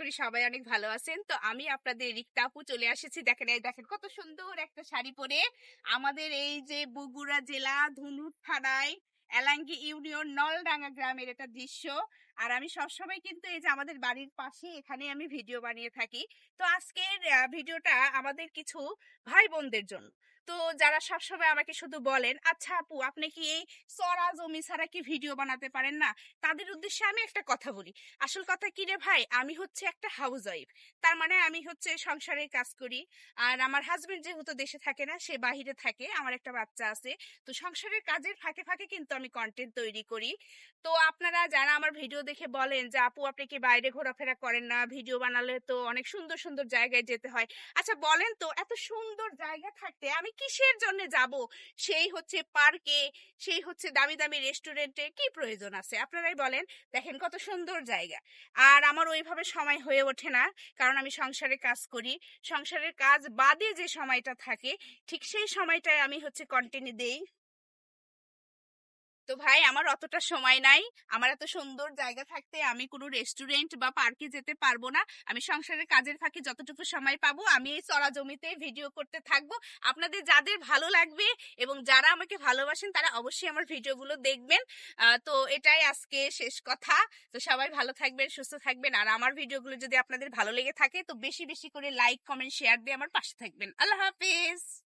করি সবাই অনেক ভালো আছেন। তো আমি আপনাদের রিক্তা আপু চলে এসেছি। দেখেন এই দেখেন কত সুন্দর একটা শাড়ি পরে আমাদের এই যে বগুড়া জেলা ধুনট থানায় এলাঙ্গি ইউনিয়ন নলডাঙ্গা গ্রামের এটা দৃশ্য। আর আমি সবসময় কিন্তু এই যে আমাদের বাড়ির পাশে এখানে আমি ভিডিও বানিয়ে থাকি। তো আজকের ভিডিওটা আমাদের কিছু ভাই বোনদের জন্য। তো যারা সবসময় আমাকে শুধু বলেন, আচ্ছা আপু আপনি কি এই চড়া জমি ছাড়া কি ভিডিও বানাতে পারেন না? তাদের উদ্দেশ্যে আমি একটা কথা বলি। আসল কথা কি রে ভাই, আমি হচ্ছে একটা হাউস ওয়াইফ। তার মানে আমি হচ্ছে সংসারের কাজ করি। আর আমার হাজবেন্ড যেহেতু দেশে থাকে না, সে বাহিরে থাকে, আমার একটা বাচ্চা আছে। তো সংসারের কাজের ফাঁকে ফাঁকে কিন্তু আমি কন্টেন্ট তৈরি করি। তো আপনারা যারা আমার ভিডিও দেখে বলেন যে আপু আপনি কি বাইরে ঘোরাফেরা করেন না, ভিডিও বানালে তো অনেক সুন্দর সুন্দর জায়গায় যেতে হয়। আচ্ছা বলেন তো, এত সুন্দর জায়গা থাকতে আমি কিসের জন্য যাব? সেই হচ্ছে পার্কে, সেই হচ্ছে দামি দামি রেস্টুরেন্টে, কি প্রয়োজন আছে আপনারাই বলেন। দেখেন কত সুন্দর জায়গা। আর আমার ওইভাবে সময় হয়ে ওঠে না, কারণ আমি সংসারে কাজ করি। সংসারের কাজ বাদে যে সময়টা থাকে, ঠিক সেই সময়টায় আমি হচ্ছে কন্টিনিউ দেই। তো ভাই আমার অতটা সময় নাই। আমার এত সুন্দর জায়গা থাকতে আমি কোনো রেস্টুরেন্ট বা পার্কে যেতে পারবো না। আমি সংসারের কাজের ফাঁকে যতটুকু সময় পাবো আমি এই চড়া জমিতে ভিডিও করতে থাকবো। আপনাদের যাদের ভালো লাগবে এবং যারা আমাকে ভালোবাসেন তারা অবশ্যই আমার ভিডিওগুলো দেখবেন। তো এটাই আজকে শেষ কথা। তো সবাই ভালো থাকবেন, সুস্থ থাকবেন। আর আমার ভিডিওগুলো যদি আপনাদের ভালো লেগে থাকে তো বেশি বেশি করে লাইক কমেন্ট শেয়ার দিয়ে আমার পাশে থাকবেন। আল্লাহ হাফেজ।